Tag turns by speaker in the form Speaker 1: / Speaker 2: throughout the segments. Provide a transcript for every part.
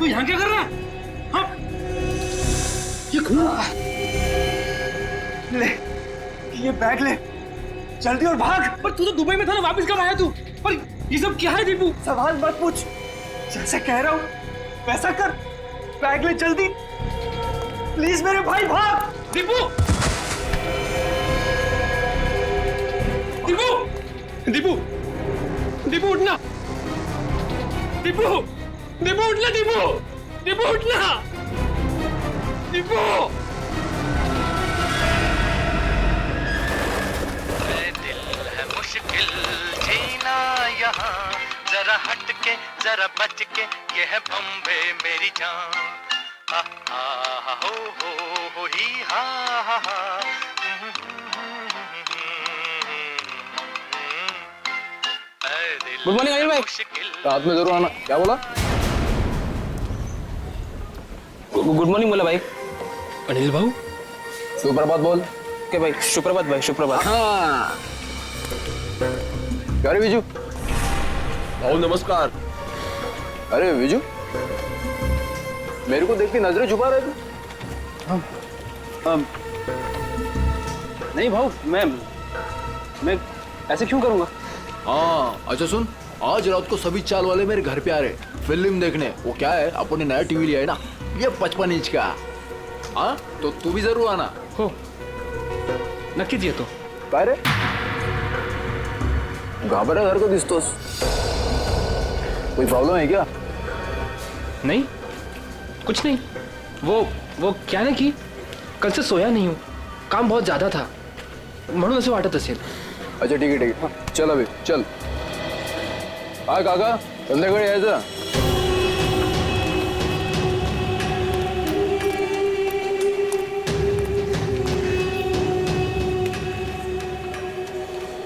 Speaker 1: तू यहाँ क्या कर रहा है? हाँ? ये खून?
Speaker 2: ले, ये बैग ले, जल्दी और भाग।
Speaker 1: पर तू तो दुबई में था ना, वापस कब आया तू? पर ये सब क्या है दीपू?
Speaker 2: सवाल मत पूछ, जैसे कह रहा हूँ वैसा कर। बैग ले जल्दी, प्लीज मेरे भाई, भाग।
Speaker 1: दीपू! दीपू! दीपू! दीपू उठना! दीपू! दीपू उठना दीपू! दीपू उठना! दीपू!
Speaker 3: दिल है मुश्किल जीना यहाँ, जरा हट के जरा बच के, ये है बम्बे मेरी जान। हा हा हो ही हा हा।
Speaker 4: गुड मॉर्निंग अनिल भाई। रात में जरूर आना। क्या बोला? गुड मॉर्निंग बोला भाई।
Speaker 1: अनिल भाऊ,
Speaker 4: सुप्रभात बोल।
Speaker 5: ओके भाई, सुप्रभात भाई, सुप्रभात।
Speaker 4: हाँ। अरे विजू।
Speaker 5: भाऊ नमस्कार।
Speaker 4: अरे विजू, मेरे को देख के नजरें छुपा रहे थे।
Speaker 5: नहीं भाऊ, मैं ऐसे क्यों करूंगा?
Speaker 6: हाँ अच्छा सुन, आज रात को सभी चाल वाले मेरे घर पे आ रहे फिल्म देखने। वो क्या है, अपन ने नया टीवी लिया है ना, ये 55 इंच का। हाँ तो तू भी जरूर आना।
Speaker 1: हो नक्कीच येतो।
Speaker 4: काय रे, घाबरल्यासारखं दिसतोस, कोई प्रॉब्लम है क्या?
Speaker 1: नहीं, कुछ नहीं। वो क्या ना कि कल से सोया नहीं हूँ, काम बहुत ज्यादा था म्हणून असं वाटत असेल।
Speaker 4: अच्छा ठीक है, हाँ, चल अभी चल। हाँ काका, संध्याकाळी यायचं।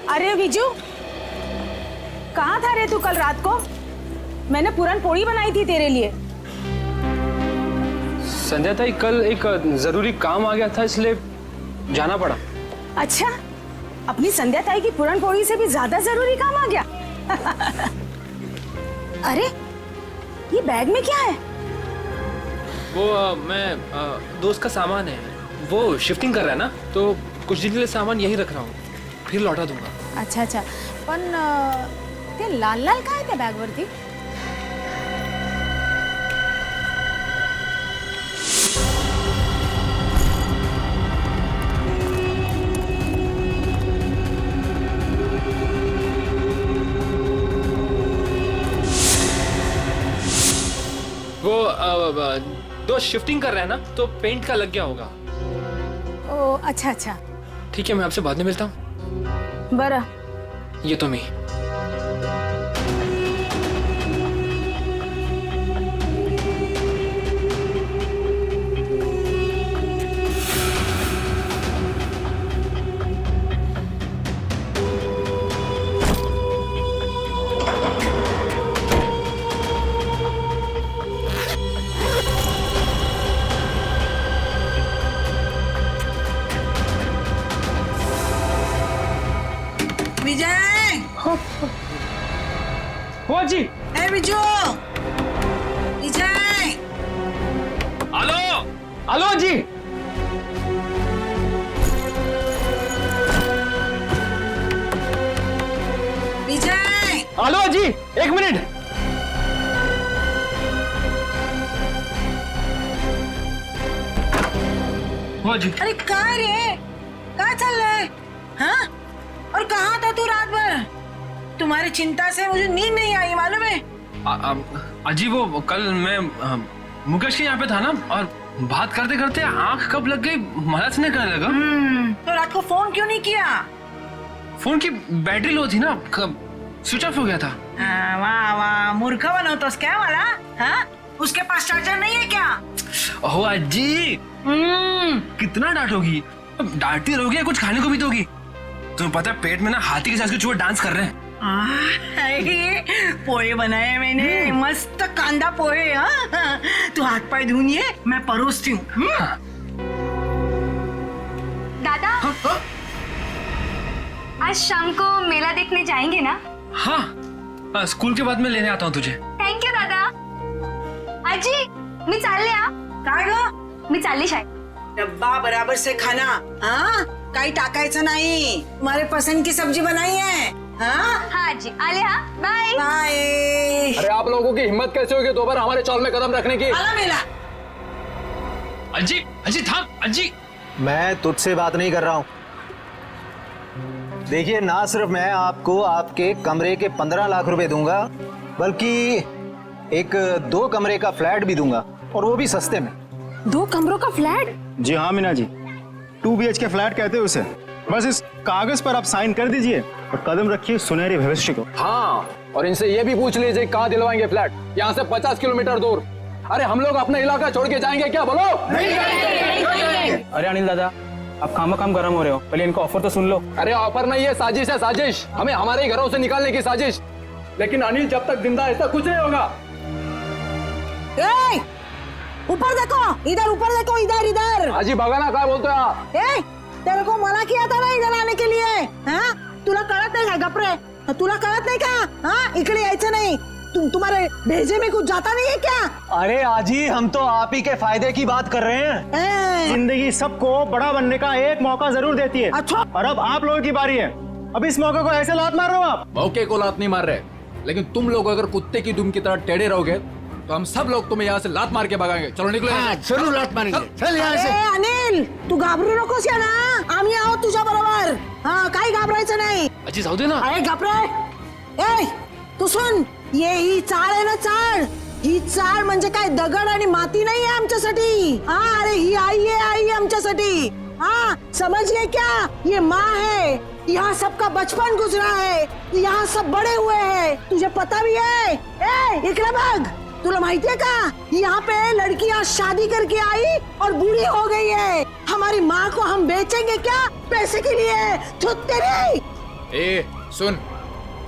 Speaker 7: अरे विजू, कहाँ था रे तू कल रात को? मैंने पूरन पोड़ी बनाई थी तेरे लिए।
Speaker 1: संध्या ताई, कल एक जरूरी काम आ गया था इसलिए जाना पड़ा।
Speaker 7: अच्छा, अपनी संध्या ताई की पूरन पोड़ी से भी ज्यादा जरूरी काम आ गया। अरे ये बैग में क्या है?
Speaker 1: वो मैं दोस्त का सामान है, वो शिफ्टिंग कर रहा है ना, तो कुछ दिन के लिए सामान यहीं रख रहा हूँ, फिर लौटा दूंगा।
Speaker 7: अच्छा अच्छा, पण ते लाल लाल काय त्या बॅग वरती?
Speaker 1: वो दोस्त शिफ्टिंग कर रहा है ना, तो पेंट का लग गया होगा।
Speaker 7: ओ अच्छा अच्छा,
Speaker 1: ठीक है, मैं आपसे बाद में मिलता हूँ।
Speaker 7: बरं।
Speaker 1: ये तो मैं
Speaker 8: विजय,
Speaker 1: हो जी।
Speaker 8: ए विजू, विजय,
Speaker 1: हेलो हेलो जी।
Speaker 8: विजय,
Speaker 1: हेलो जी, एक मिनट। हो जी।
Speaker 8: अरे काय रे, काय चाललंय? हाँ? और कहाँ था तू रात भर? तुम्हारी चिंता से मुझे नींद नहीं आई, मालूम है?
Speaker 1: अजी वो कल मैं मुकेश के यहाँ पे था ना, और बात करते करते आंख कब लग गई मदद नहीं करने लगा।
Speaker 8: तो रात को फोन क्यों नहीं किया?
Speaker 1: फोन की बैटरी लो थी ना, स्विच ऑफ हो गया था।
Speaker 8: वाह वाह, मूर्ख बनवतोस क्या वाला? हाँ? उसके पास चार्जर नहीं है क्या?
Speaker 1: ओह अजी, कितना डांटोगी? डांटती रहोगी या कुछ खाने को भी दोगी? तुम्हें पता है पेट में ना हाथी के साथ के चूहे डांस कर रहे हैं।
Speaker 8: पोहे बनाए मैंने, मस्त कांदा पोहे। हाँ? तू हाथ पाए धुनिए, मैं परोसती हूँ।
Speaker 9: दादा, आज शाम को मेला देखने जाएंगे ना?
Speaker 1: हाँ, स्कूल के बाद में लेने आता हूँ तुझे।
Speaker 9: थैंक यू दादा। आजी मी चालले हा.
Speaker 8: काय ग
Speaker 9: मी चालली शाळेत.
Speaker 8: डब्बा बराबर से खाना, हाँ काही टाकायचं नाही. तुम्हारे पसंद की सब्जी बनाई है, हाँ
Speaker 9: हा आजी आले हा. बाय.
Speaker 8: बाय.
Speaker 4: अरे आप लोगों की हिम्मत कैसे होगी दोबारा हमारे चौल में कदम रखने की?
Speaker 8: आला मेला.
Speaker 1: अजी अजी थाम अजी.
Speaker 10: मैं तुझसे बात नहीं कर रहा हूँ. देखिए, ना सिर्फ मैं आपको आपके कमरे के 15 लाख रुपए दूंगा, बल्कि एक 2 कमरे का फ्लैट भी दूंगा, और वो भी सस्ते में.
Speaker 7: 2 कमरों का फ्लैट?
Speaker 2: जी हाँ मीना जी, 2 BHK फ्लैट कहते हैं उसे. बस इस कागज पर आप साइन कर दीजिए और कदम रखिए सुनहरे भविष्य को.
Speaker 4: हाँ, और इनसे ये भी पूछ लीजिए कहाँ दिलवाएंगे फ्लैट. यहाँ से 50 किलोमीटर दूर. अरे हम लोग अपना इलाका छोड़ के जाएंगे क्या? बोलो.
Speaker 5: अरे अनिल दादा, आप काम गरम हो रहे हो, पहले इनका ऑफर तो सुन लो.
Speaker 4: अरे ऑफर नहीं है, साजिश है साजिश. हमें हमारे ही घरों से निकालने की साजिश. लेकिन अनिल जब तक जिंदा है ऐसा कुछ नहीं होगा.
Speaker 8: ए, ऊपर देखो, इधर ऊपर देखो, इधर इधर.
Speaker 4: आजी बघा ना काय बोलतोय हा.
Speaker 8: ए, तेरे को मना किया था ना इधर आने के लिए, हाँ? तुला कळत नाही का गपरे? तुला कळत नाही का? हाँ, इकडे यायचं नाही. तुम्हारे भेजे में कुछ जाता नहीं है क्या?
Speaker 10: अरे आजी, हम तो आप ही के फायदे की बात कर रहे हैं.
Speaker 2: जिंदगी सबको बड़ा बनने का एक मौका जरूर देती है.
Speaker 8: अच्छा.
Speaker 2: और अब आप लोगों की बारी है. अब इस मौके को ऐसे लात मार रहे हो आप.
Speaker 6: मौके को लात नहीं मार रहे, लेकिन तुम लोग अगर कुत्ते की दुम की तरह टेढ़े रहोगे तो हम सब लोग तुम्हें यहाँ से लात मार के भगाएंगे. चलो निकलो.
Speaker 10: जरूर लात मारेंगे. चल यहाँ से.
Speaker 8: ए, अनिल, तू घाबरू नकोस या ना. आम्ही आहोत तुझ्या बरोबर. हाँ, काही घाबरायचं नाही.
Speaker 1: अजी जाऊ दे ना.
Speaker 8: अरे घाबरे. ए, तू सुन, ये ही चाळ आहे ना चाळ. ही चाळ म्हणजे काय दगड आणि माती नाही आहे आमच्यासाठी. हाँ, अरे ही आई है आमच्यासाठी. हाँ, समझ गए क्या? ये माँ है. यहाँ सबका बचपन गुजरा है, यहाँ सब बड़े हुए हैं. तुझे पता भी है? ए, इकडे बघ. तुला माहितीये का, यहाँ पे लड़कियाँ शादी करके आई और बूढ़ी हो गई है. हमारी माँ को हम बेचेंगे क्या पैसे के लिए? तो तेरी.
Speaker 6: ए सुन,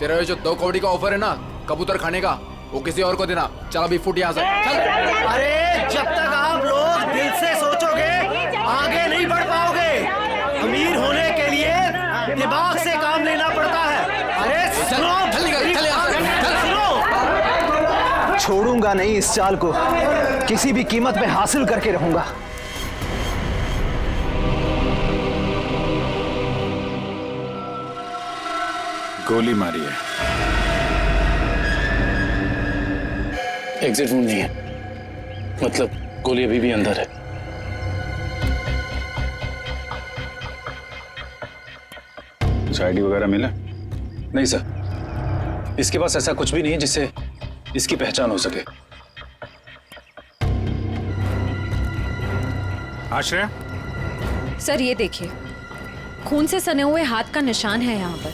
Speaker 6: तेरा ये जो 2 कौड़ी का ऑफर है ना कबूतर खाने का, वो किसी और को देना. चल अभी फुट यहाँ से. चल.
Speaker 10: अरे जब तक आप लोग दिल से सोचोगे आगे नहीं बढ़ पाओगे. अमीर होने के लिए दिमाग से काम लेना पड़ता है. अरे
Speaker 6: चल चल निकल, चल यहाँ से. चल.
Speaker 10: छोड़ूंगा नहीं इस चाल को, किसी भी कीमत पे हासिल करके रहूंगा.
Speaker 11: गोली मारी है.
Speaker 12: एग्जिट रूम नहीं है, मतलब गोली अभी भी अंदर है.
Speaker 11: आईडी वगैरह मिला?
Speaker 12: नहीं सर, इसके पास ऐसा कुछ भी नहीं है जिससे इसकी पहचान हो सके.
Speaker 11: आश्रय,
Speaker 7: सर ये देखिए, खून से सने हुए हाथ का निशान है यहाँ पर.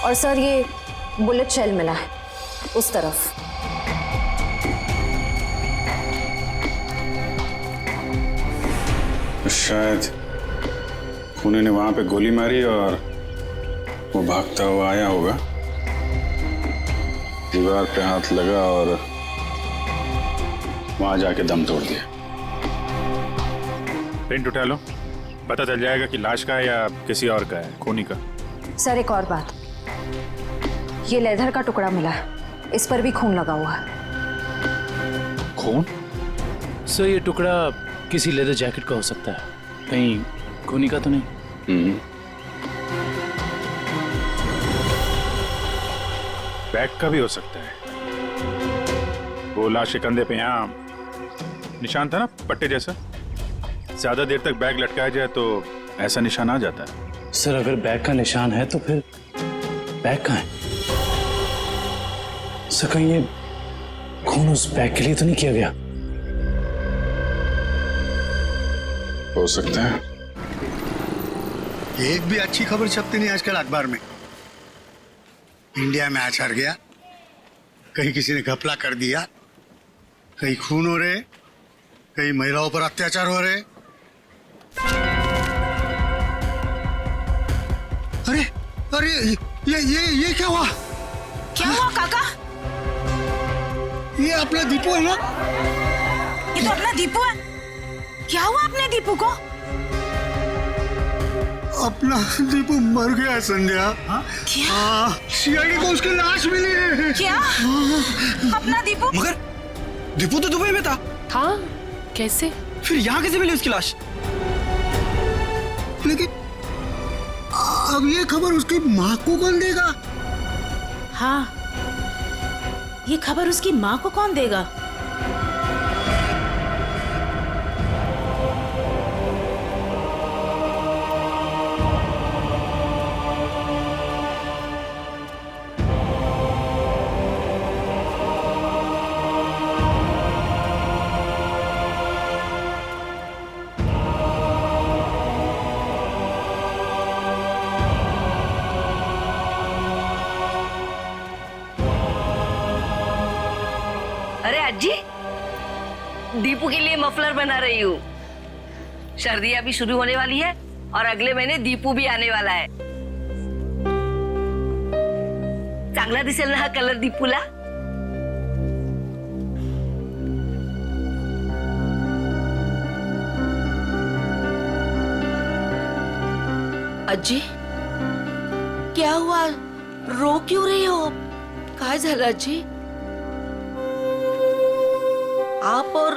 Speaker 7: और सर ये बुलेट शेल मिला है उस तरफ.
Speaker 11: शायद खूनी ने वहां पे गोली मारी और वो भागता हुआ आया होगा, दीवार पे हाथ लगा और वहां जाके दम तोड़ दिया. प्रिंट उठा लो, पता चल जाएगा कि लाश का है या किसी और का है, खूनी का.
Speaker 7: सर एक और बात, ये लेदर का टुकड़ा मिला है, इस पर भी खून लगा हुआ है.
Speaker 12: खून? सर ये टुकड़ा किसी लेदर जैकेट का हो सकता है, कहीं खूनी का तो नहीं.
Speaker 11: बैग का भी हो सकता है. वो लाश के कंधे पे यहाँ निशान था ना पट्टे जैसा, ज्यादा देर तक बैग लटकाया जाए तो ऐसा निशान आ जाता है.
Speaker 12: सर अगर बैग का निशान है तो फिर बैग कहाँ है? सर कहीं ये खून उस बैग के लिए तो नहीं किया गया?
Speaker 11: हो सकता है.
Speaker 13: एक भी अच्छी खबर छपती नहीं आजकल अखबार में. इंडिया में आचार गया, कहीं किसी ने घपला कर दिया, कहीं खून हो रहे, कहीं महिलाओं पर अत्याचार हो रहे. अरे अरे ये क्या हुआ?
Speaker 8: क्या हुआ काका?
Speaker 13: ये अपना दीपू है ना?
Speaker 8: ये तो अपना दीपू है. क्या हुआ अपने दीपू को?
Speaker 13: अपना दीपू मर गया संध्या।
Speaker 8: क्या?
Speaker 13: सीआईडी को उसकी लाश मिली है।
Speaker 8: क्या? अपना दीपू?
Speaker 10: मगर दीपू तो दुबई में था।
Speaker 14: हाँ, कैसे?
Speaker 10: फिर यहाँ कैसे मिली उसकी लाश?
Speaker 13: लेकिन अब ये खबर उसकी माँ को कौन देगा?
Speaker 8: हाँ, ये खबर उसकी माँ को कौन देगा?
Speaker 14: अरे अज्जी, दीपू के लिए मफलर बना रही हूँ। सर्दियाँ भी शुरू होने वाली है और अगले महीने दीपू भी आने वाला है। चांगला दिसेल ना हा कलर दीपूला? अज्जी, क्या हुआ? रो क्यों रही हो? काय झालं अज्जी? आप और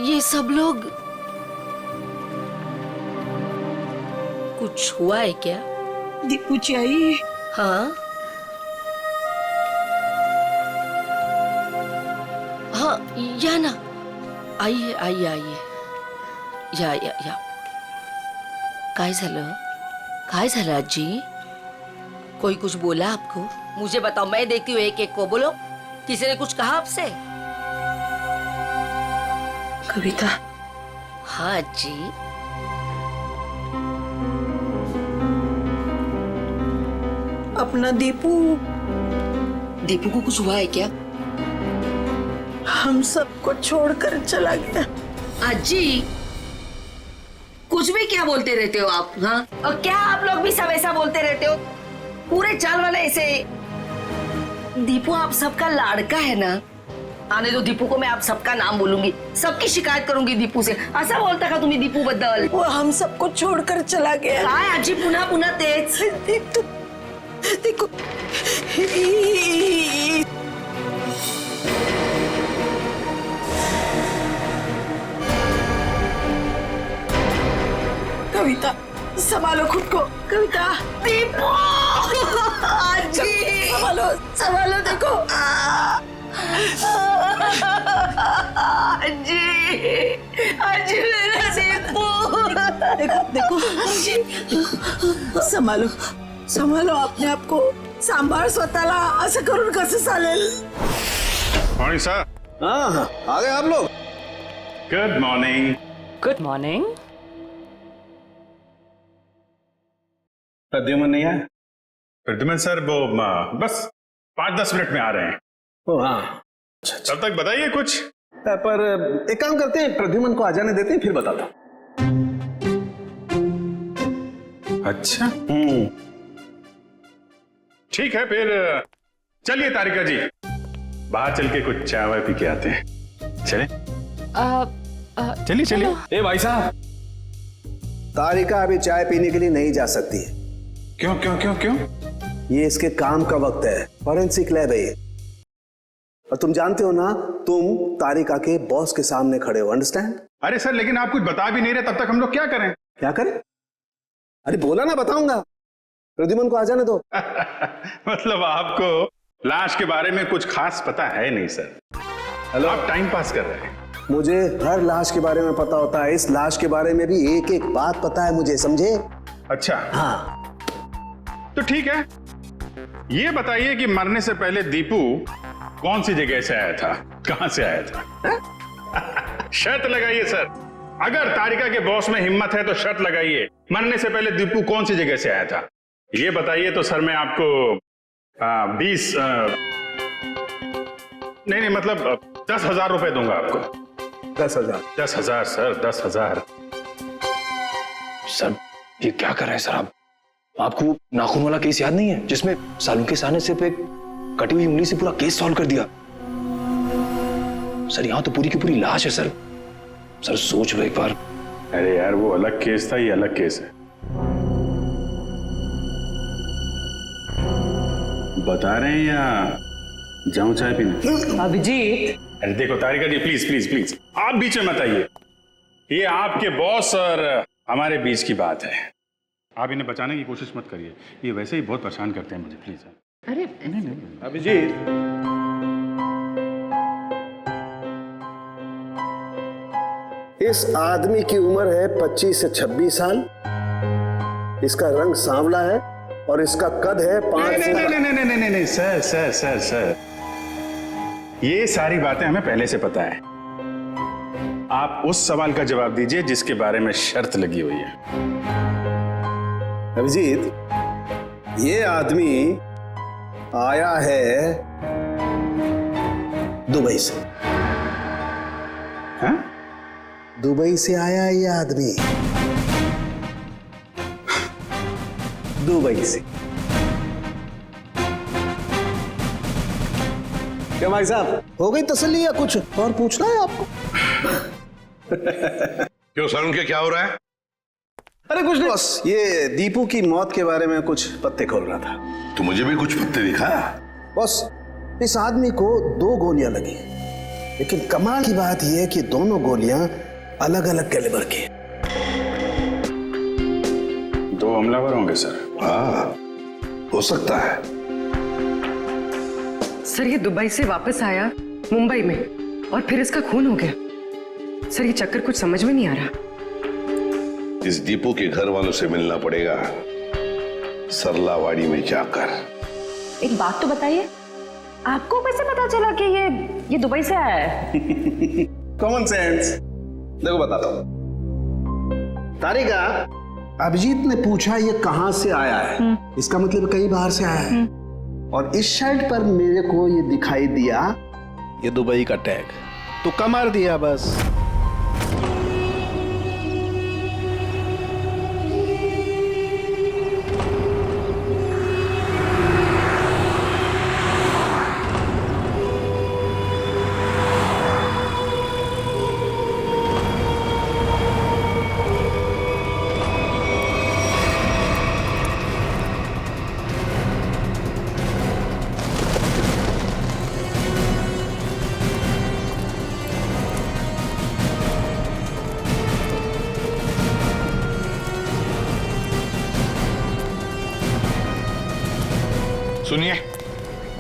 Speaker 14: ये सब लोग, कुछ हुआ है क्या?
Speaker 8: दीपू चाहिए?
Speaker 14: हाँ हाँ, या ना, आइए आइए आइए, या काय झालं? काय झालं अज्जी? कोई कुछ बोला आपको? मुझे बताओ, मैं देखती हूँ एक एक को। बोलो, किसी ने कुछ कहा आपसे?
Speaker 8: कविता।
Speaker 14: हाँ जी।
Speaker 8: अपना दीपू
Speaker 14: को कुछ हुआ है क्या?
Speaker 8: हम सबको छोड़कर चला गया।
Speaker 14: अज्जी, कुछ भी क्या बोलते रहते हो आप? हाँ, और क्या आप लोग भी सब ऐसा बोलते रहते हो? पूरे चाल वाले ऐसे। दीपू आप सबका लाड़का है ना? आने दो दीपू को, मैं आप सबका नाम बोलूंगी, सबकी शिकायत करूंगी दीपू से। ऐसा बोलता का तुम्ही दीपू बद्दल?
Speaker 8: वो हम सबको छोड़कर चला गया।
Speaker 14: काय आजी पुन्हा पुन्हा तेच?
Speaker 8: देखो, कविता, संभालो खुद को। कविता,
Speaker 14: दीपू! आजी!
Speaker 8: संभालो, देखो।
Speaker 14: आजी मेरा दीपू!
Speaker 8: देखो, संभालो अपने आप को, सांभाळ स्वतःला। असं करून कसं चालेल?
Speaker 11: Morning sir.
Speaker 10: हाँ, आ गए आप लोग।
Speaker 11: Good morning.
Speaker 14: Good morning.
Speaker 10: Pradyuman नहीं आया?
Speaker 11: प्रद्युमन सर वो बस 5-10 मिनट में आ रहे हैं।
Speaker 10: ओ हाँ,
Speaker 11: तब तक बताइए कुछ।
Speaker 10: पर एक काम करते हैं, प्रद्युमन को आ जाने देते हैं, फिर बताता हूँ।
Speaker 11: अच्छा, ठीक है, फिर चलिए तारिका जी, बाहर चल के कुछ चाय वाय पी के आते हैं। चले? चलिए।
Speaker 4: ए भाई साहब,
Speaker 10: तारिका अभी चाय पीने के लिए नहीं जा सकती है।
Speaker 11: क्यों?
Speaker 10: ये इसके काम का वक्त है, फॉरेंसिक लैब है ये। और तुम जानते हो ना, तुम तारिका के बॉस के सामने खड़े हो, अंडरस्टैंड?
Speaker 11: अरे सर, लेकिन आप कुछ बता भी नहीं रहे, तब तक हम लोग क्या करें?
Speaker 10: क्या करें? अरे बोला ना, बताऊंगा। प्रद्युमन को आ जाने दो।
Speaker 11: मतलब आपको लाश के बारे में कुछ खास पता है नहीं सर?
Speaker 10: हेलो,
Speaker 11: आप टाइम पास कर रहे हैं।
Speaker 10: मुझे हर लाश के बारे में पता होता है, इस लाश के बारे में भी एक एक बात पता है मुझे, समझे?
Speaker 11: अच्छा
Speaker 10: हाँ,
Speaker 11: तो ठीक है, ये बताइए कि मरने से पहले दीपू कौन सी जगह से आया था, कहां से आया था? शर्त लगाइए सर, अगर तारिका के बॉस में हिम्मत है तो शर्त लगाइए, मरने से पहले दीपू कौन सी जगह से आया था, ये बताइए तो सर मैं आपको 20 नहीं मतलब 10,000 रुपए दूंगा आपको।
Speaker 10: 10,000?
Speaker 11: 10,000 सर, 10,000।
Speaker 4: सर ये क्या कर रहे हैं सर आप? आपको नाखून वाला केस याद नहीं है जिसमें सालू के सामने सिर्फ एक कटी हुई उंगली से पूरा केस सॉल्व कर दिया? सर यहाँ तो पूरी की पूरी लाश है सर। सर सोच लो एक बार,
Speaker 11: अरे यार वो अलग केस था, ये अलग केस है। बता रहे हैं या जाऊं चाय पीने?
Speaker 8: अभिजीत,
Speaker 11: अरे देखो तारिका जी, प्लीज प्लीज प्लीज आप बीच में मत आइए। ये आपके बॉस और हमारे बीच की बात है। आप इन्हें बचाने की कोशिश मत करिए, ये वैसे ही बहुत परेशान करते हैं मुझे, प्लीज।
Speaker 8: अरे
Speaker 11: नहीं
Speaker 13: अभिजीत,
Speaker 10: इस आदमी की उम्र है 25 से 26 साल। इसका रंग सांवला है और इसका कद है 5 से।
Speaker 11: नहीं सर सर सर सर, ये सारी बातें हमें पहले से पता है। आप उस सवाल का जवाब दीजिए जिसके बारे में शर्त लगी हुई है।
Speaker 10: अभिजीत, ये आदमी आया है दुबई से।
Speaker 11: हाँ?
Speaker 10: दुबई से आया है ये आदमी, दुबई से। क्या भाई साहब, हो गई तसल्ली या कुछ और पूछना है आपको?
Speaker 13: क्यों सर, उनके क्या हो रहा है?
Speaker 10: अरे कुछ नहीं, बस ये दीपू की मौत के बारे में कुछ पत्ते खोल रहा था।
Speaker 13: तो मुझे भी कुछ पत्ते दिखा।
Speaker 10: बस इस आदमी को 2 गोलियां लगी, लेकिन कमाल की बात यह है कि दोनों गोलियां अलग अलग कैलिबर की।
Speaker 11: 2 हमलावर होंगे सर।
Speaker 13: हाँ, हो सकता है।
Speaker 8: सर ये दुबई से वापस आया मुंबई में और फिर इसका खून हो गया। सर ये चक्कर कुछ समझ में नहीं आ रहा।
Speaker 13: इस दीपू के घर वालों से मिलना पड़ेगा, सरलावाड़ी में जाकर।
Speaker 7: एक बात तो बताइए, आपको कैसे पता चला कि ये दुबई से आया है?
Speaker 10: Common sense. देखो बताता हूं। तारिका, अभिजीत ने पूछा ये कहां से आया है, इसका मतलब कहीं बाहर से आया है। और इस शर्ट पर मेरे को ये दिखाई दिया, ये दुबई का टैग, तो कमार दिया बस।
Speaker 13: सुनिए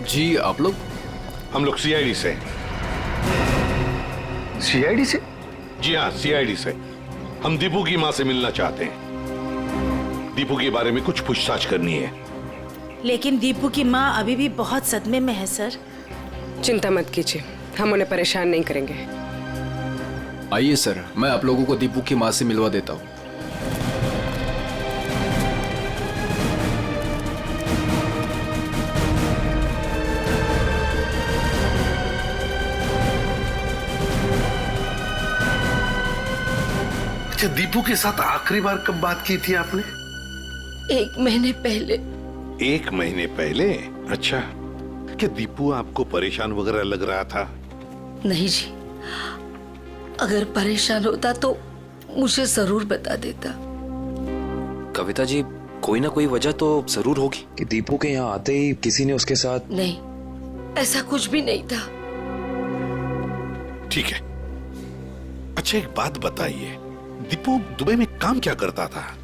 Speaker 6: जी, आप लोग?
Speaker 13: हम लोग सीआईडी से।
Speaker 10: सीआईडी से?
Speaker 13: जी हाँ, सीआईडी से। हम दीपू की माँ से मिलना चाहते हैं। दीपू के बारे में कुछ पूछताछ करनी है।
Speaker 15: लेकिन दीपू की माँ अभी भी बहुत सदमे में है सर।
Speaker 8: चिंता मत कीजिए, हम उन्हें परेशान नहीं करेंगे।
Speaker 6: आइए सर, मैं आप लोगों को दीपू की माँ से मिलवा देता हूँ।
Speaker 13: दीपू के साथ आखिरी बार कब बात की थी आपने?
Speaker 14: 1 महीने पहले।
Speaker 13: 1 महीने पहले? अच्छा, क्या दीपू आपको परेशान वगैरह लग रहा था?
Speaker 14: नहीं जी, अगर परेशान होता तो मुझे जरूर बता देता।
Speaker 4: कविता जी, कोई ना कोई वजह तो जरूर होगी कि दीपू के यहाँ आते ही किसी ने उसके साथ।
Speaker 14: नहीं, ऐसा कुछ भी नहीं था।
Speaker 13: ठीक है। अच्छा एक बात बताइए, दीपू दुबई में काम क्या करता था?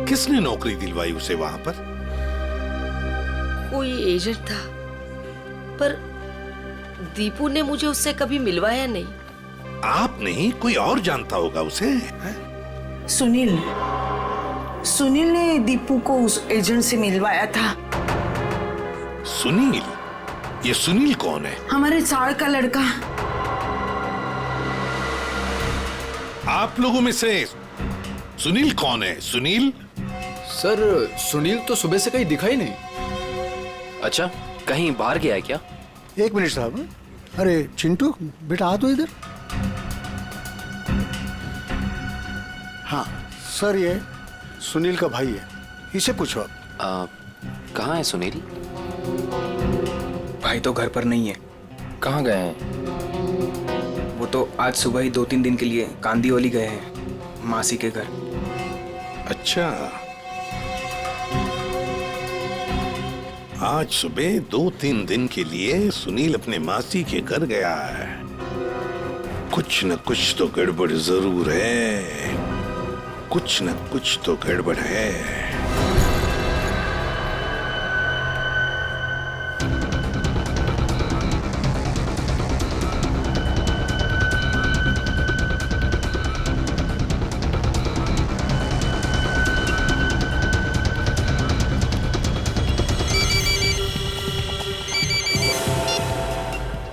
Speaker 13: किसने नौकरी दिलवाई उसे वहां पर?
Speaker 14: कोई एजेंट था, पर दीपू ने मुझे उससे कभी मिलवाया नहीं।
Speaker 13: आप नहीं, कोई और जानता होगा उसे?
Speaker 8: सुनील ने दीपू को उस एजेंट से मिलवाया था।
Speaker 13: सुनील? ये सुनील कौन है?
Speaker 8: हमारे चाड़ का लड़का।
Speaker 13: आप लोगों में से सुनील कौन है? सुनील?
Speaker 6: सर, सुनील तो सुबह से कहीं दिखा ही नहीं।
Speaker 4: अच्छा, कहीं बाहर गया है क्या?
Speaker 10: 1 मिनट साहब। अरे चिंटू बेटा, आ तो इधर। हाँ सर, ये सुनील का भाई है, इसे पूछो आप।
Speaker 4: कहाँ है सुनील?
Speaker 5: भाई तो घर पर नहीं है।
Speaker 4: कहाँ गए हैं?
Speaker 5: वो वो तो आज सुबह ही 2-3 दिन के लिए कांदीवली गए हैं मासी के घर।
Speaker 16: अच्छा, आज सुबह 2-3 दिन के लिए सुनील अपने मासी के घर गया है। कुछ न कुछ तो गड़बड़ जरूर है, कुछ न कुछ तो गड़बड़ है।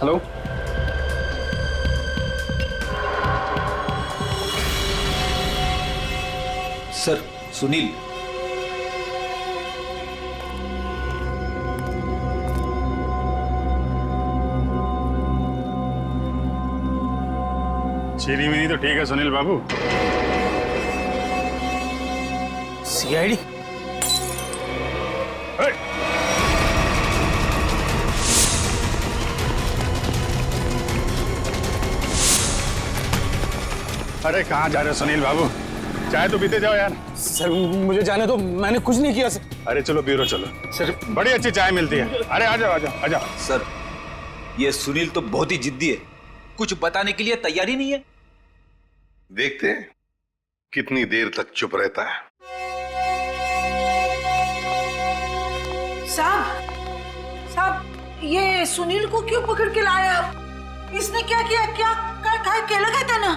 Speaker 1: Hello,
Speaker 17: sir, Sunil.
Speaker 11: चीनी मिनी तो ठीक है सुनील बाबू।
Speaker 5: सीआईडी?
Speaker 11: अरे कहाँ जा रहे हो सुनील बाबू? चाय तो पीते जाओ यार।
Speaker 5: सर मुझे जाने दो, मैंने कुछ नहीं किया सर।
Speaker 11: अरे चलो ब्यूरो चलो सर, बड़ी अच्छी चाय मिलती है। अरे आ जाओ आ जाओ आ जाओ।
Speaker 17: सर, ये सुनील तो बहुत ही जिद्दी है, कुछ बताने के लिए तैयार ही नहीं है।
Speaker 16: देखते हैं कितनी देर तक चुप रहता है।
Speaker 8: साहब, ये सुनील को क्यों पकड़ के लाया? इसने क्या किया? क्या कहला कहता ना?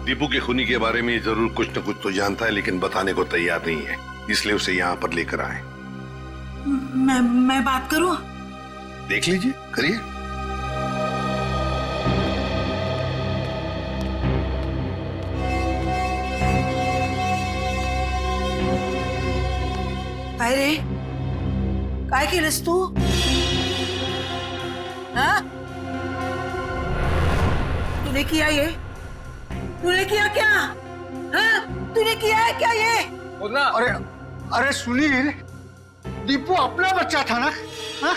Speaker 16: दीपू के खूनी के बारे में जरूर कुछ न कुछ तो जानता है, लेकिन बताने को तैयार नहीं है, इसलिए उसे यहाँ पर लेकर आए।
Speaker 8: मैं बात करूं?
Speaker 16: देख लीजिए, करिए।
Speaker 8: काय रे, काय केलंस तू? हाँ? तूने किया ये? तूने किया क्या? हाँ? तूने किया है क्या ये?
Speaker 13: अरे सुनील, दीपू अपना बच्चा था ना? हाँ?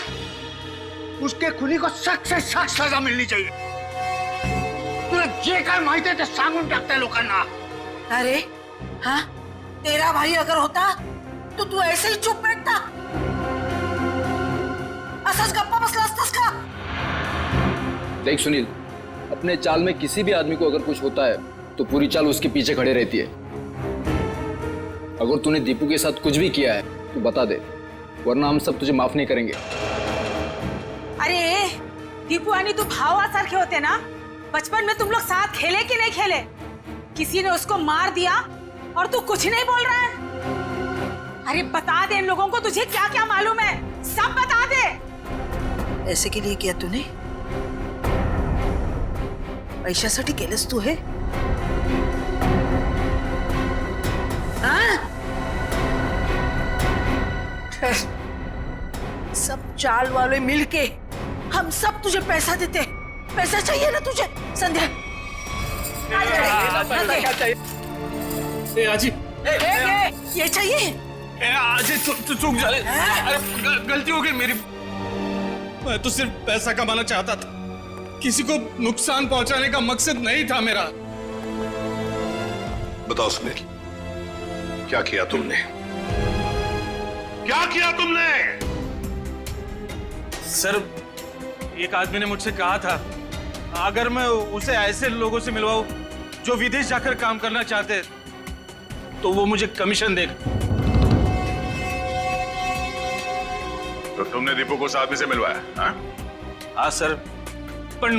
Speaker 13: उसके खुनी को सख्त से सख्त सजा मिलनी चाहिए। तुला जे काय माहिती आहे ते सांगून टाकताय लोकांना।
Speaker 8: अरे हाँ, तेरा भाई अगर होता तो तू ऐसे ही चुप बैठता? असंच गप्पा बसला असतास का?
Speaker 6: देख सुनील, अपने चाल में किसी भी आदमी को अगर कुछ होता है तो पूरी चाल उसके पीछे खड़े रहती है। अगर तूने दीपू के साथ कुछ भी किया है तो बता दे, वरना हम सब तुझे माफ नहीं करेंगे।
Speaker 15: अरे दीपू आणि तू भावासारखे होते ना? बचपन में तुम लोग साथ खेले कि नहीं खेले? किसी ने उसको मार दिया और तू कुछ नहीं बोल रहा है? अरे बता दे इन लोगों को तुझे क्या क्या मालूम है, सब बता दे।
Speaker 8: ऐसे के लिए किया तूने? पैशासाठी केलंस तू हे? हाँ? सब चाल वाले मिलके हम सब तुझे पैसा देते। पैसा चाहिए ना तुझे? संध्या
Speaker 5: आजी,
Speaker 8: ये चाहिए?
Speaker 5: आजी चूक जा, गलती हो गई मेरी। मैं तो सिर्फ पैसा कमाना चाहता था, किसी को नुकसान पहुंचाने का मकसद नहीं था मेरा।
Speaker 16: बताओ सुनील, क्या किया तुमने? क्या किया तुमने?
Speaker 5: सर, एक आदमी ने मुझसे कहा था अगर मैं उसे ऐसे लोगों से मिलवाऊं जो विदेश जाकर काम करना चाहते तो वो मुझे कमीशन देगा।
Speaker 11: तो तुमने दीपू को उस आदमी से मिलवाया?
Speaker 5: हाँ सर, पर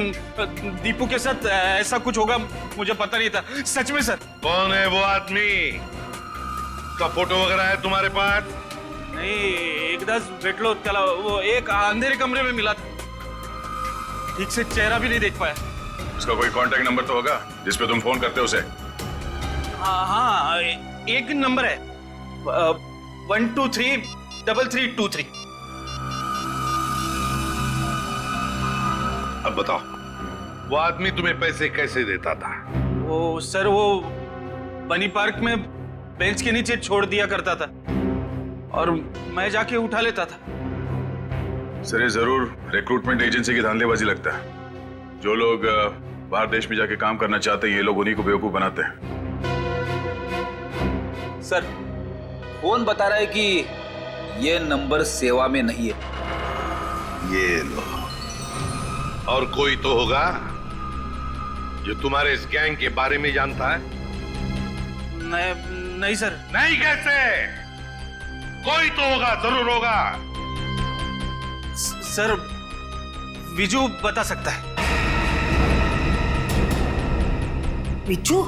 Speaker 5: दीपू के साथ ऐसा कुछ होगा मुझे पता नहीं था, सच में सर।
Speaker 16: कौन है वो आदमी? का फोटो वगैरह है तुम्हारे पास?
Speaker 5: नहीं, एकदाच भेटलो त्याला, वो एक अंधेरे कमरे में मिला था, ठीक से चेहरा भी नहीं देख पाया।
Speaker 11: उसका कोई कांटेक्ट नंबर तो होगा जिस पे तुम फोन करते हो उसे?
Speaker 5: हाँ, एक नंबर है 1233323।
Speaker 16: अब बताओ, वो आदमी तुम्हें पैसे कैसे देता था?
Speaker 5: वो सर, वो बनी पार्क में बेंच के नीचे छोड़ दिया करता था और मैं जाके उठा लेता था।
Speaker 11: सर, ये जरूर रिक्रूटमेंट एजेंसी की धांधलेबाजी लगता है। जो लोग बाहर देश में जाके काम करना चाहते हैं, ये लोग उन्हीं को बेवकूफ बनाते हैं।
Speaker 17: सर फोन बता रहा है कि ये नंबर सेवा में नहीं है।
Speaker 16: ये लो। और कोई तो होगा जो तुम्हारे इस गैंग के बारे में जानता है।
Speaker 5: नहीं सर।
Speaker 16: नहीं कैसे? कोई तो होगा, जरूर होगा।
Speaker 5: सर विजू बता सकता है।
Speaker 8: विजू?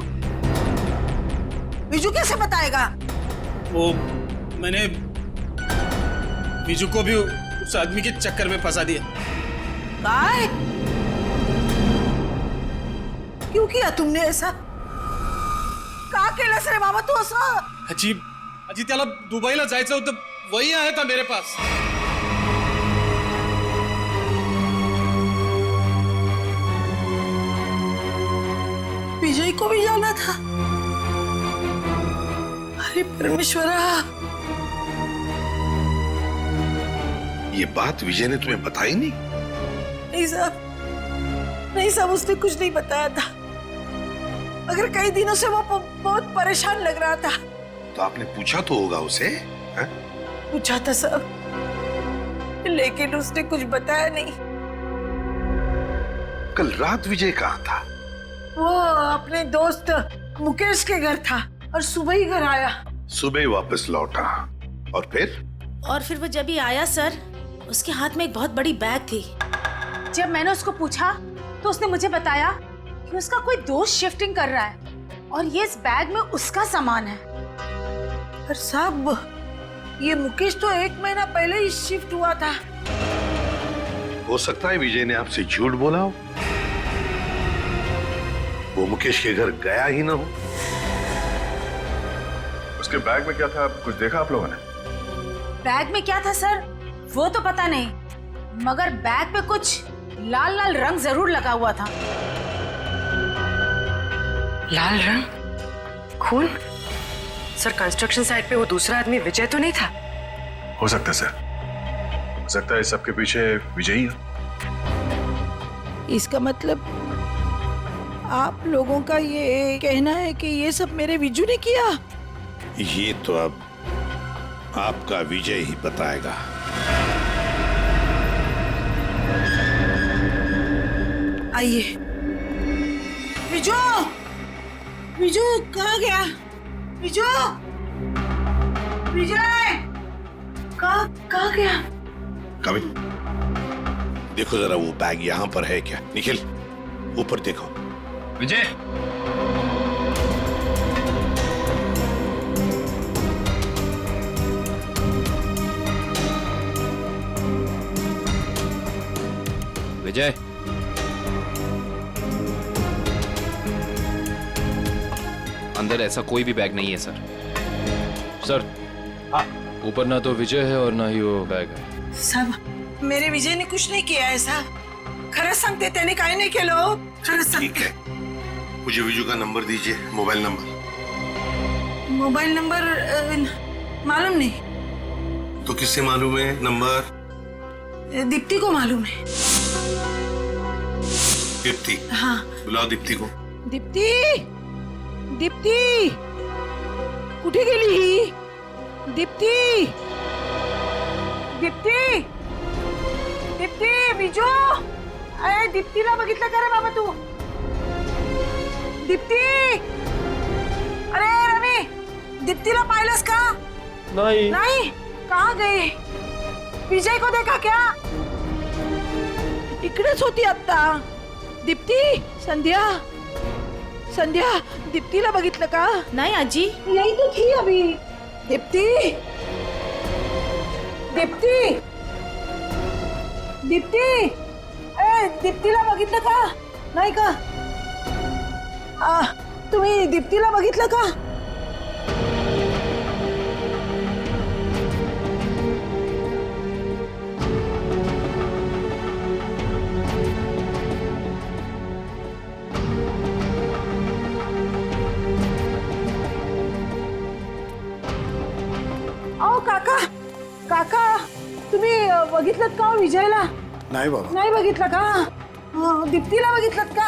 Speaker 8: विजू कैसे बताएगा?
Speaker 5: वो मैंने विजू को भी उस आदमी के चक्कर में फंसा दिया।
Speaker 8: काय? क्यों किया तुमने ऐसा? का केलंस रे बाबा तू असं?
Speaker 5: अजी त्याला दुबईला जायचं होतं, वही आया था मेरे पास।
Speaker 8: विजय को भी जाना था। अरे परमेश्वरा,
Speaker 16: ये बात विजय ने तुम्हें बताई नहीं?
Speaker 8: नहीं साहब, उसने कुछ नहीं बताया था। मगर कई दिनों से वो बहुत परेशान लग रहा था।
Speaker 16: तो आपने पूछा तो होगा उसे?
Speaker 8: पूछा था साहब, लेकिन उसने कुछ बताया नहीं।
Speaker 16: कल रात विजय कहाँ था?
Speaker 8: वो अपने दोस्त मुकेश के घर था और सुबह ही घर आया।
Speaker 16: सुबह ही वापस लौटा। और फिर
Speaker 15: वो जब ही आया सर, उसके हाथ में एक बहुत बड़ी बैग थी। जब मैंने उसको पूछा तो उसने मुझे बताया कि उसका कोई दोस्त शिफ्टिंग कर रहा है और ये इस बैग में उसका सामान है।
Speaker 8: पर साहब, ये मुकेश तो 1 महीना पहले ही शिफ्ट हुआ था।
Speaker 16: हो सकता है विजय ने आपसे झूठ बोला हो, वो मुकेश के घर गया ही ना हो।
Speaker 11: उसके बैग में क्या था, कुछ देखा आप लोगों ने?
Speaker 15: बैग में क्या था सर वो तो पता नहीं, मगर बैग पे कुछ लाल लाल रंग जरूर लगा हुआ था।
Speaker 18: लाल रंग? खून? सर कंस्ट्रक्शन साइट पे वो दूसरा आदमी विजय तो नहीं था?
Speaker 11: हो सकता है सर, हो सकता है सबके पीछे विजय ही है।
Speaker 8: इसका मतलब आप लोगों का ये कहना है कि ये सब मेरे विजू ने किया?
Speaker 16: ये तो अब आपका विजय ही बताएगा।
Speaker 8: आइए। विजू, विजू कहाँ गया? विजू, विजय कहाँ गया?
Speaker 16: कभी देखो जरा, वो बैग यहाँ पर है क्या? निखिल ऊपर देखो।
Speaker 6: विजय, विजय,
Speaker 1: अंदर ऐसा कोई भी बैग नहीं है सर।
Speaker 12: सर, ऊपर ना तो विजय है और ना ही वो बैग है।
Speaker 8: साहब, मेरे विजय ने कुछ नहीं किया है साहब। खरंच सांगते, त्याने काय नाही केलं। खरंच
Speaker 16: ठीक है, मुझे विजू का नंबर दीजिए, मोबाइल नंबर।
Speaker 8: मोबाइल नंबर मालूम नहीं।
Speaker 16: तो किससे मालूम है नंबर?
Speaker 8: दीप्ति को मालूम है।
Speaker 16: दीप्ति?
Speaker 8: हाँ।
Speaker 16: बुलाओ दीप्ति को।
Speaker 8: दीप्ति, दीप्ति कुठे गेली ही? दीप्ति, दीप्ति, दीप्ति, विजू, अरे दीप्तीला बघितलं का रे बाबा तू? दीप्ति, अरे रवी, दीप्तीला पाहिलंस का?
Speaker 1: नहीं।
Speaker 8: नहीं? कहाँ गई? विजय को देखा क्या? इकडेच होती आता। दीप्ति, संध्या, संध्या, दीप्तीला बघितलं का?
Speaker 15: नहीं आजी,
Speaker 8: यही तो थी अभी। दीप्ति, दीप्ति, दीप्ति, ए दीप्तीला बघितलं का? नाही का? तुम्ही दीप्तीला बघितलं का? अहो काका, काका, तुम्ही बघितलं का विजयला?
Speaker 13: नाही बाबा.
Speaker 8: नाही बघितलं का? दीप्तीला बघितलं का?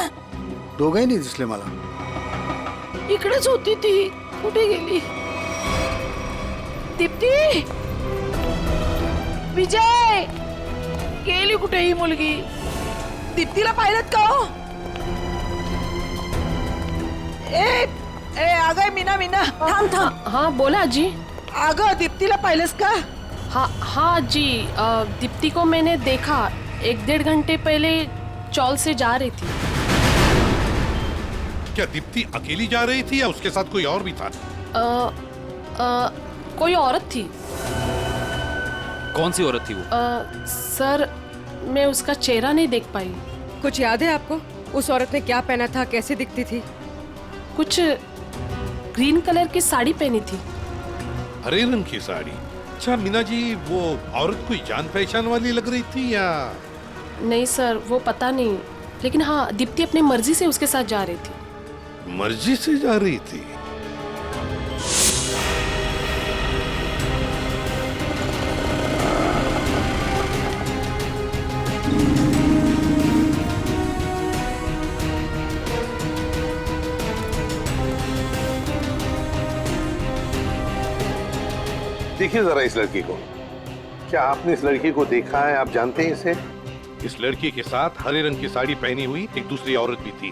Speaker 13: दोघंही नाही दिसले मला.
Speaker 8: इकडेच होती ती. कुठे गेली? दीप्ती, विजय, गेली कुठे ही मुलगी? दीप्तीला पाहिलं का हो? अगं मीना मीना थांब थांब.
Speaker 18: हाँ बोला आजी.
Speaker 8: अगं दीप्तीला पाहिलंस का?
Speaker 18: हाँ आजी, दीप्ति को मैंने देखा 1-1.5 घंटे पहले चौल से जा रही थी.
Speaker 16: क्या दीप्ति अकेली जा रही थी या उसके साथ कोई और भी था?
Speaker 18: कोई औरत थी.
Speaker 12: कौन सी औरत थी वो?
Speaker 18: सर मैं उसका चेहरा नहीं देख पाई.
Speaker 19: कुछ याद है आपको? उस औरत ने क्या पहना था, कैसे दिखती थी?
Speaker 18: कुछ ग्रीन कलर की साड़ी पहनी थी.
Speaker 16: हरे रंग की साड़ी? अच्छा मीना जी, वो औरत कोई जान पहचान वाली लग रही थी या?
Speaker 18: नहीं सर, वो पता नहीं, लेकिन हाँ दीप्ति अपनी मर्जी से उसके साथ जा रही थी.
Speaker 16: मर्जी से जा रही थी?
Speaker 10: देखिए जरा इस लड़की को. क्या आपने इस लड़की को देखा है? आप जानते हैं इसे?
Speaker 16: इस लड़की के साथ हरे रंग की साड़ी पहनी हुई एक दूसरी औरत भी थी.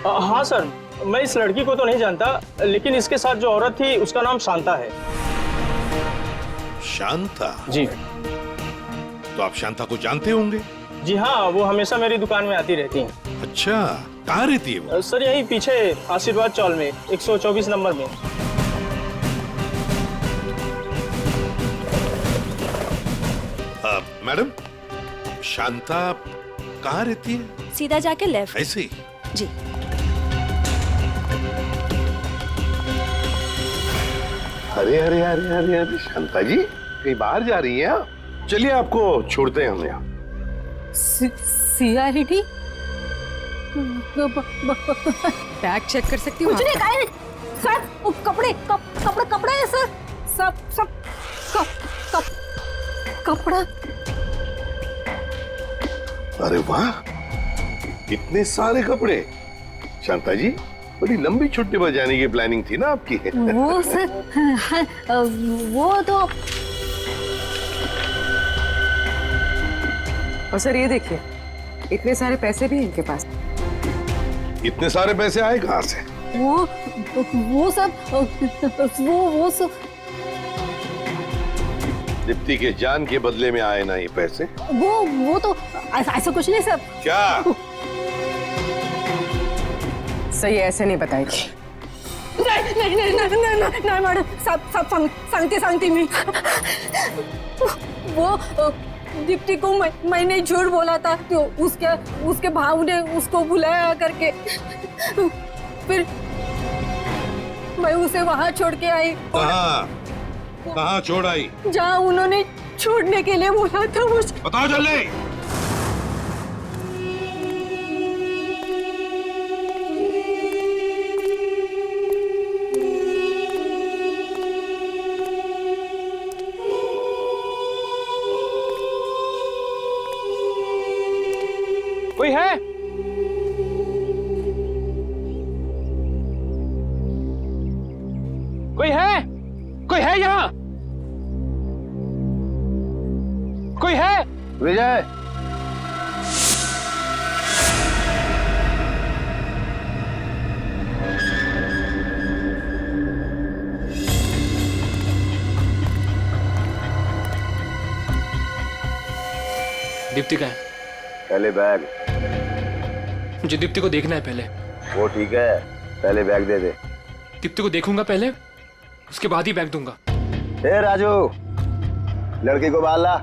Speaker 2: हाँ सर, मैं इस लड़की को तो नहीं जानता, लेकिन इसके साथ जो औरत थी उसका नाम शांता है.
Speaker 16: शांता?
Speaker 2: जी.
Speaker 16: तो आप शांता को जानते होंगे?
Speaker 2: जी हाँ, वो हमेशा मेरी दुकान में आती रहती हैं.
Speaker 16: अच्छा, कहाँ रहती है वो?
Speaker 2: सर यही पीछे आशीर्वाद चौल में 124 नंबर में.
Speaker 16: मैडम, शांता कहाँ रहती है?
Speaker 7: सीधा जाके लेफ्ट.
Speaker 16: ऐसे ही?
Speaker 7: जी.
Speaker 10: अरे अरे अरे अरे अरे शांता जी, कहीं बाहर जा रही हैं आप? चलिए आपको छोड़ते हैं हम यहाँ.
Speaker 19: सीआईडी? बैग चेक कर सकती हूँ?
Speaker 8: कुछ नहीं खाए सर. कपड़े है सर. सब कपड़ा.
Speaker 10: अरे वाह, इतने सारे कपड़े. शांता जी, बड़ी लंबी छुट्टी पर जाने की प्लानिंग थी ना आपकी?
Speaker 8: वो सर, वो तो.
Speaker 19: और सर ये देखिए, इतने सारे पैसे भी इनके पास.
Speaker 10: इतने सारे पैसे आए कहाँ से?
Speaker 8: वो सब
Speaker 10: दीप्ति के जान के बदले में आए ना ये पैसे?
Speaker 8: वो तो ऐसा कुछ नहीं सर.
Speaker 10: क्या?
Speaker 19: सही ऐसे नहीं बताएगी.
Speaker 8: नहीं मैडम, सब सांगते मी. वो दीप्ति को मैंने झूठ बोला था, तो उसके भाव ने उसको बुलाया करके, फिर मैं उसे वहाँ छोड़ के आई.
Speaker 16: कहाँ छोड़ आई?
Speaker 8: जहाँ उन्होंने छोड़ने के लिए बोला था मुझे.
Speaker 16: बताओ जल्दी.
Speaker 2: कोई है? कोई है यहाँ? कोई है?
Speaker 10: विजय,
Speaker 1: दीप्ति का है?
Speaker 10: पहले बैग.
Speaker 1: मुझे दीप्ति को देखना है पहले.
Speaker 10: वो ठीक है, पहले बैग दे दे.
Speaker 1: दीप्ति को देखूंगा पहले, उसके बाद ही बैग दूंगा.
Speaker 10: ए राजू, लड़की को बाल ला.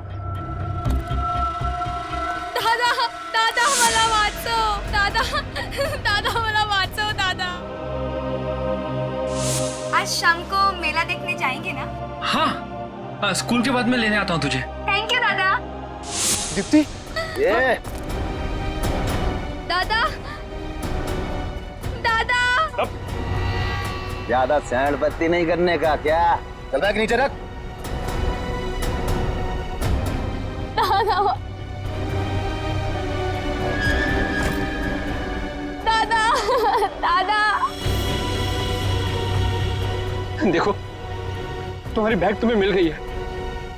Speaker 9: दादा मला वाचव. दादा मला वाचव. दादा, आज शाम को मेला देखने जाएंगे ना?
Speaker 1: हाँ, स्कूल के बाद मैं लेने आता हूँ तुझे.
Speaker 9: थैंक यू दादा.
Speaker 10: दीप्ति, ये
Speaker 9: दादा.
Speaker 10: ज्यादा सैंड पत्ती नहीं करने का क्या? चल बैग नीचे रख.
Speaker 9: दादा. दादा
Speaker 1: देखो, तुम्हारी बैग तुम्हें मिल गई है,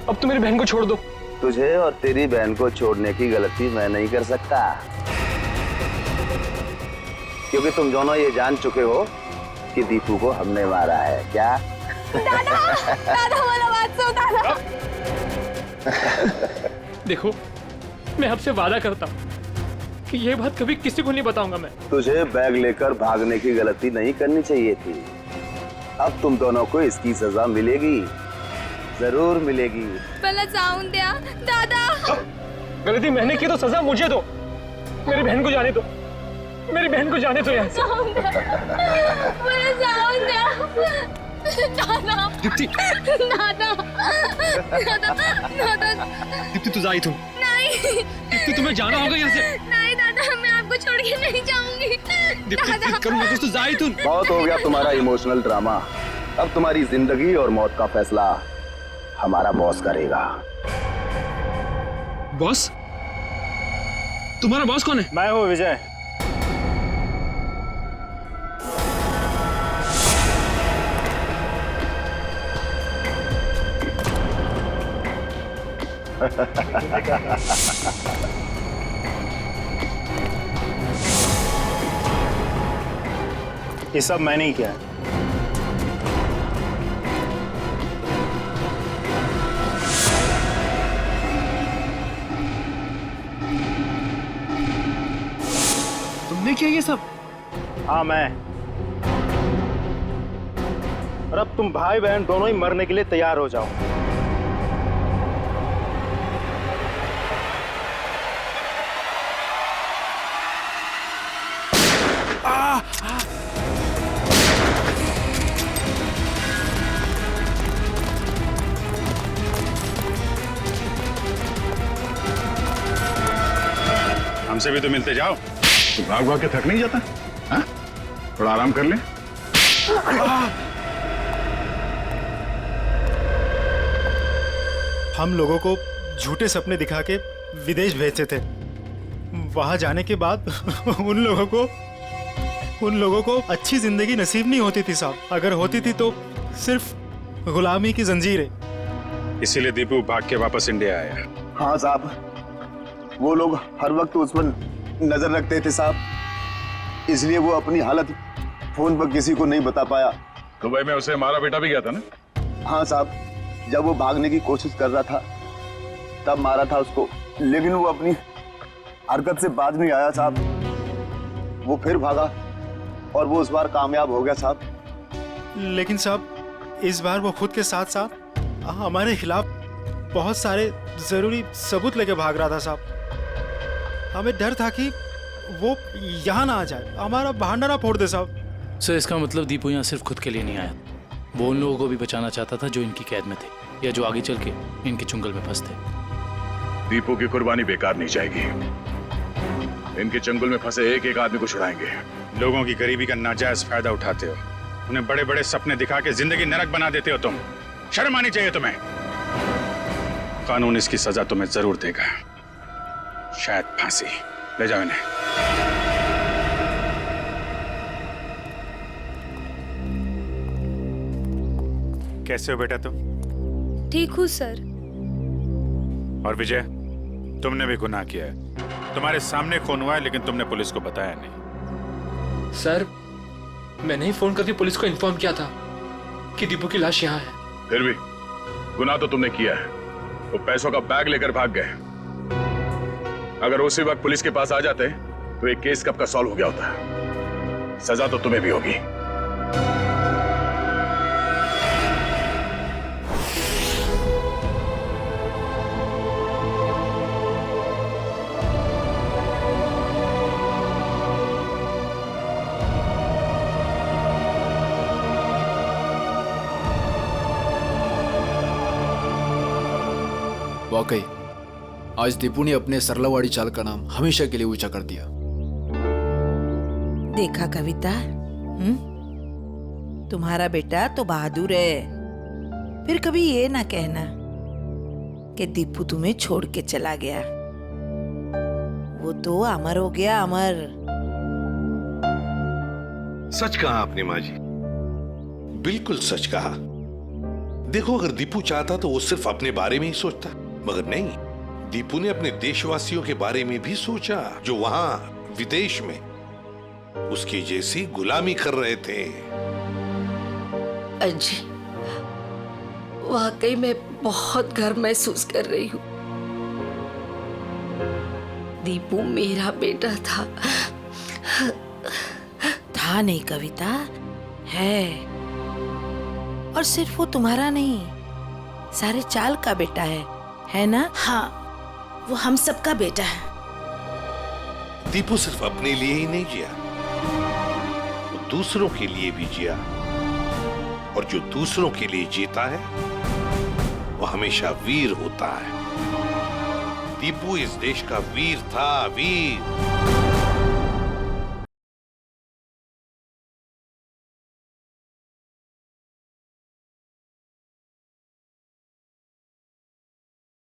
Speaker 1: अब तुम मेरी बहन को छोड़ दो।
Speaker 20: तुझे और तेरी बहन को छोड़ने की गलती मैं नहीं कर सकता, क्योंकि तुम दोनों ये जान चुके हो कि दीपू को हमने मारा है। क्या
Speaker 9: दादा मला वाचव दादा।
Speaker 1: देखो, मैं आपसे वादा करता हूँ कि ये बात कभी किसी को नहीं बताऊंगा मैं।
Speaker 20: तुझे बैग लेकर भागने की गलती नहीं करनी चाहिए थी। अब तुम दोनों को इसकी सजा मिलेगी, जरूर मिलेगी।
Speaker 9: मला जाऊन द्या दादा।
Speaker 1: गलती मैंने की तो सजा मुझे दो। मेरी बहन को जाने दो, मेरी बहन को जाने दो यहाँ से।
Speaker 9: जाऊन द्या, मला जाऊन द्या दादा।
Speaker 1: दीप्ति,
Speaker 9: दादा दादा दादा।
Speaker 1: दीप्ति तू जा इथून।
Speaker 9: नहीं
Speaker 1: दीप्ति, तुम्हें जाना होगा यहाँ से।
Speaker 9: नहीं दादा, मैं आपको छोड़ के नहीं जाऊंगी।
Speaker 20: दीप्ति,
Speaker 9: दादा
Speaker 1: करूँगा तो जा इथून।
Speaker 20: बहुत हो गया तुम्हारा इमोशनल ड्रामा। अब तुम्हारी जिंदगी और मौत का फैसला हमारा बॉस करेगा।
Speaker 1: बॉस? तुम्हारा बॉस कौन है?
Speaker 2: मैं हूँ विजय। ये सब मैंने ही किया है।
Speaker 1: तुमने किया ये सब?
Speaker 2: हाँ मैं। और अब तुम भाई बहन दोनों ही मरने के लिए तैयार हो जाओ।
Speaker 11: हमसे भी तो मिलते जाओ। तो भाग भाग के थक नहीं जाता? हाँ? थोड़ा आराम कर ले।
Speaker 2: हम लोगों को झूठे सपने दिखा के विदेश भेजते थे। वहां जाने के बाद उन लोगों को अच्छी जिंदगी नसीब नहीं होती थी साहब। अगर होती थी तो सिर्फ गुलामी की जंजीरें।
Speaker 11: इसीलिए दीपू भाग के वापस इंडिया आया।
Speaker 20: हाँ साहब, वो लोग हर वक्त उस पर नजर रखते थे साहब, इसलिए वो अपनी हालत फोन पर किसी को नहीं बता पाया।
Speaker 11: दुबई में उसे मारा बेटा भी गया था ना?
Speaker 20: हाँ साहब, जब वो भागने की कोशिश कर रहा था तब मारा था उसको, लेकिन वो अपनी हरकत से बाज नहीं आया साहब। वो फिर भागा और वो इस बार कामयाब हो गया साहब।
Speaker 2: लेकिन साहब इस बार वो खुद के साथ साथ हमारे खिलाफ बहुत सारे जरूरी सबूत लेके भाग रहा था साहब। हमें डर था कि वो यहाँ ना आ जाए, हमारा बहाना ना फोड़ दे साहब।
Speaker 12: सर, इसका मतलब दीपू यहाँ सिर्फ खुद के लिए नहीं आया, वो उन लोगों को भी बचाना चाहता था जो इनकी कैद में थे या जो आगे चल के इनके चुंगल में फंसते।
Speaker 11: दीपू की कुर्बानी बेकार नहीं जाएगी। इनके चंगुल में फंसे एक एक आदमी को छुड़ाएंगे। लोगों की गरीबी का नाजायज फायदा उठाते हो, उन्हें बड़े बड़े सपने दिखा के जिंदगी नरक बना देते हो तुम। शर्म आनी चाहिए तुम्हें। कानून इसकी सजा तुम्हें जरूर देगा, शायद फांसी। ले जाओ इन्हें। कैसे हो बेटा तुम?
Speaker 9: ठीक हूँ सर।
Speaker 11: और विजय, तुमने भी गुनाह किया है। तुम्हारे सामने खून हुआ है लेकिन तुमने पुलिस को बताया नहीं।
Speaker 1: सर, मैंने ही फोन करके पुलिस को इन्फॉर्म किया था कि दीपू की लाश यहाँ है।
Speaker 11: फिर भी गुनाह तो तुमने किया है। वो पैसों का बैग लेकर भाग गए। अगर उसी वक्त पुलिस के पास आ जाते तो एक केस कब का सॉल्व हो गया होता। सजा तो तुम्हें भी होगी।
Speaker 6: वाकई आज दीपू ने अपने सरलावाड़ी चाल का नाम हमेशा के लिए ऊंचा कर दिया।
Speaker 8: देखा कविता, तुम्हारा बेटा तो बहादुर है। फिर कभी ये ना कहना कि दीपू तुम्हें छोड़ के चला गया। वो तो अमर हो गया, अमर।
Speaker 16: सच कहा आपने माँ जी, बिल्कुल सच कहा। देखो, अगर दीपू चाहता तो वो सिर्फ अपने बारे में ही सोचता, मगर नहीं, दीपू ने अपने देशवासियों के बारे में भी सोचा जो वहां विदेश में उसकी जैसी गुलामी कर रहे थे।
Speaker 14: अजी, वाकई में बहुत गर्व महसूस कर रही हूँ। दीपू मेरा बेटा था।
Speaker 8: था नहीं कविता, है। और सिर्फ वो तुम्हारा नहीं, सारे चाल का बेटा है ना?
Speaker 14: हाँ, वो हम सबका बेटा है।
Speaker 16: दीपू सिर्फ अपने लिए ही नहीं जिया, वो दूसरों के लिए भी जिया, और जो दूसरों के लिए जीता है वो हमेशा वीर होता है। दीपू इस देश का वीर था, वीर।